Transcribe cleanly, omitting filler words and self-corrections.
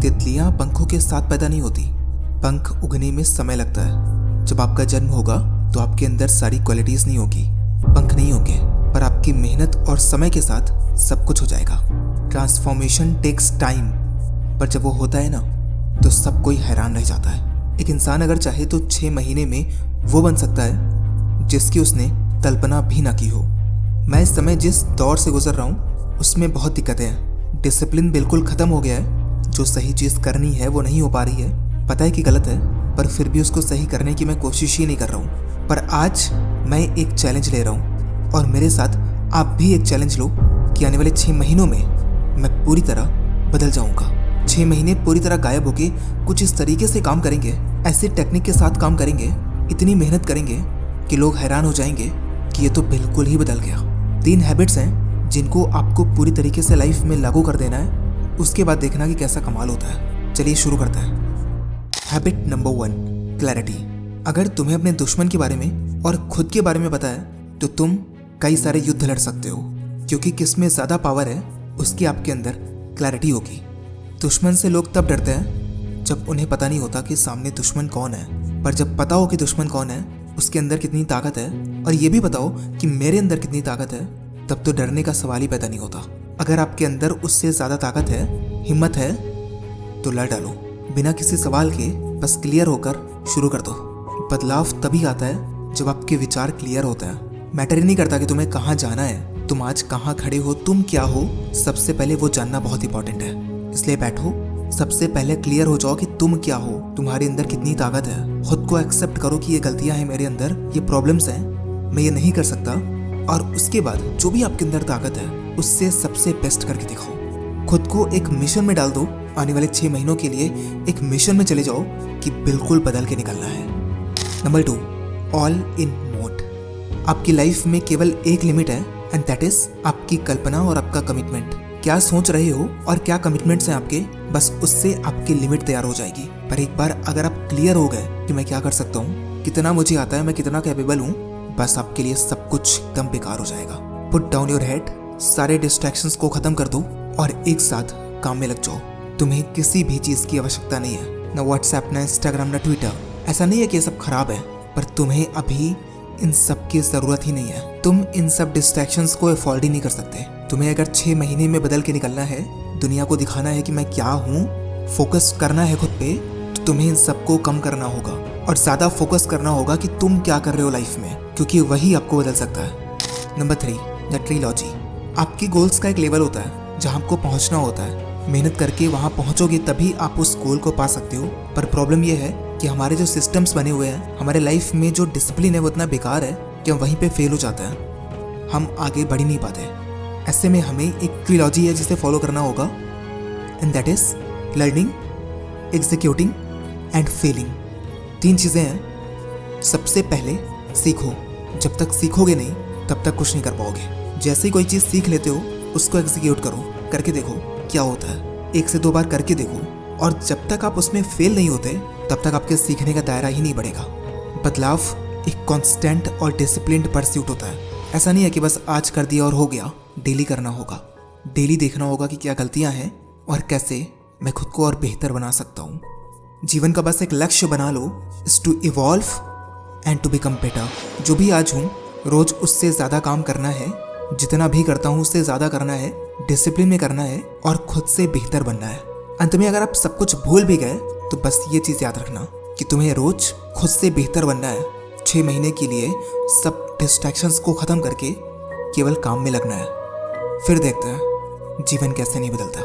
तितलियां पंखों के साथ पैदा नहीं होती, पंख उगने में समय लगता है। जब आपका जन्म होगा तो आपके अंदर सारी क्वालिटीज नहीं होगी, पंख नहीं होंगे, पर आपकी मेहनत और समय के साथ सब कुछ हो जाएगा। ट्रांसफॉर्मेशन टेक्स टाइम, पर जब वो होता है ना तो सब कोई हैरान रह जाता है। एक इंसान अगर चाहे तो 6 महीने में वो बन सकता है जिसकी उसने कल्पना भी ना की हो। मैं इस समय जिस दौर से गुजर रहा हूँ उसमें बहुत दिक्कतें हैं। डिसिप्लिन बिल्कुल ख़त्म हो गया है। जो सही चीज़ करनी है वो नहीं हो पा रही है। पता है कि गलत है, पर फिर भी उसको सही करने की मैं कोशिश ही नहीं कर रहा हूँ। पर आज मैं एक चैलेंज ले रहा हूँ और मेरे साथ आप भी एक चैलेंज लो कि आने वाले 6 महीनों में मैं पूरी तरह बदल जाऊँगा। 6 महीने पूरी तरह गायब होके कुछ इस तरीके से काम करेंगे, ऐसे टेक्निक के साथ काम करेंगे, इतनी मेहनत करेंगे कि लोग हैरान हो जाएंगे कि ये तो बिल्कुल ही बदल गया। 3 हैबिट्स हैं जिनको आपको पूरी तरीके से लाइफ में लागू कर देना है, उसके बाद देखना कि कैसा कमाल होता है। चलिए शुरू करते हैं। Habit number 1, clarity. अगर तुम्हें अपने दुश्मन के बारे में और खुद के बारे में पता है तो तुम कई सारे युद्ध लड़ सकते हो, क्योंकि किसमें ज़्यादा पावर है उसकी आपके अंदर क्लैरिटी होगी। दुश्मन से लोग तब डरते हैं जब उन्हें पता नहीं होता कि सामने दुश्मन कौन है, पर जब पता हो कि दुश्मन कौन है, उसके अंदर कितनी ताकत है और ये भी पता हो कि मेरे अंदर कितनी ताकत है, तब तो डरने का सवाल ही पैदा नहीं होता। अगर आपके अंदर उससे ज़्यादा ताकत है, हिम्मत है, तो लड़ डालो बिना किसी सवाल के। बस क्लियर होकर शुरू कर दो। बदलाव तभी आता है जब आपके विचार क्लियर होते हैं। मैटर ही नहीं करता कि तुम्हें कहाँ जाना है, तुम आज कहाँ खड़े हो, तुम क्या हो, सबसे पहले वो जानना बहुत इंपॉर्टेंट है। इसलिए बैठो, सबसे पहले क्लियर हो जाओ कि तुम क्या हो, तुम्हारे अंदर कितनी ताकत है। खुद को एक्सेप्ट करो कि ये गलतियां हैं मेरे अंदर, ये प्रॉब्लम्स हैं, मैं ये नहीं कर सकता। और उसके बाद जो भी आपके अंदर ताकत है उससे सबसे बेस्ट करके दिखाओ। खुद को एक मिशन में डाल दो। आने वाले 6 महीनों के लिए एक मिशन में चले जाओ कि बिल्कुल बदल के निकलना है। Number 2, all in mode. आपकी लाइफ में केवल एक लिमिट है, एंड दैट इज आपकी कल्पना और आपका कमिटमेंट। क्या सोच रहे हो और क्या कमिटमेंट्स हैं आपके, बस उससे आपकी लिमिट तैयार हो जाएगी। पर एक बार अगर आप क्लियर हो गए कि मैं क्या कर सकता हूँ, कितना मुझे आता है, मैं कितना कैपेबल हूँ, बस आपके लिए सब कुछ एकदम बेकार हो जाएगा। पुट डाउन योर हेड, सारे डिस्ट्रैक्शंस को खत्म कर दो और एक साथ काम में लग जाओ। तुम्हें किसी भी चीज़ की आवश्यकता नहीं है, ना व्हाट्सएप, ना इंस्टाग्राम, ना ट्विटर। ऐसा नहीं है कि ये सब खराब है, पर तुम्हें अभी इन सब की ज़रूरत ही नहीं है। तुम इन सब डिस्ट्रैक्शंस को अफोर्ड ही नहीं कर सकते। तुम्हें अगर 6 महीने में बदल के निकलना है, दुनिया को दिखाना है कि मैं क्या हूँ, फोकस करना है खुद पे, तो तुम्हें इन सबको कम करना होगा और ज़्यादा फोकस करना होगा कि तुम क्या कर रहे हो लाइफ में, क्योंकि वही आपको बदल सकता है। Number 3, the trilogy. आपकी गोल्स का एक लेवल होता है जहाँ आपको पहुँचना होता है। मेहनत करके वहाँ पहुँचोगे तभी आप उस गोल को पा सकते हो। पर प्रॉब्लम यह है कि हमारे जो सिस्टम्स बने हुए हैं, हमारे लाइफ में जो डिसिप्लिन है वो इतना बेकार है कि हम वहीं पे फेल हो जाते हैं, हम आगे बढ़ ही नहीं पाते। ऐसे में हमें एक ट्रिलॉजी है जिसे फॉलो करना होगा, and that is learning, executing and failing. 3 चीज़ें हैं। सबसे पहले सीखो। जब तक सीखोगे नहीं तब तक कुछ नहीं कर पाओगे। जैसे ही कोई चीज़ सीख लेते हो उसको एग्जीक्यूट करो, करके देखो क्या होता है। 1 से 2 बार करके देखो, और जब तक आप उसमें फेल नहीं होते तब तक आपके सीखने का दायरा ही नहीं बढ़ेगा। बदलाव एक कॉन्स्टेंट और डिसिप्लिन्ड परस्यूट होता है। ऐसा नहीं है कि बस आज कर दिया और हो गया, डेली करना होगा। डेली देखना होगा कि क्या गलतियां हैं और कैसे मैं खुद को और बेहतर बना सकता हूँ। जीवन का बस एक लक्ष्य बना लो, is to evolve and to become better. जो भी आज हूँ रोज उससे ज़्यादा काम करना है, जितना भी करता हूँ उससे ज़्यादा करना है, डिसिप्लिन में करना है और खुद से बेहतर बनना है। अंत में अगर आप सब कुछ भूल भी गए तो बस ये चीज़ याद रखना कि तुम्हें रोज खुद से बेहतर बनना है। 6 महीने के लिए सब डिस्ट्रैक्शंस को ख़त्म करके केवल काम में लगना है। फिर देखते हैं जीवन कैसे नहीं बदलता।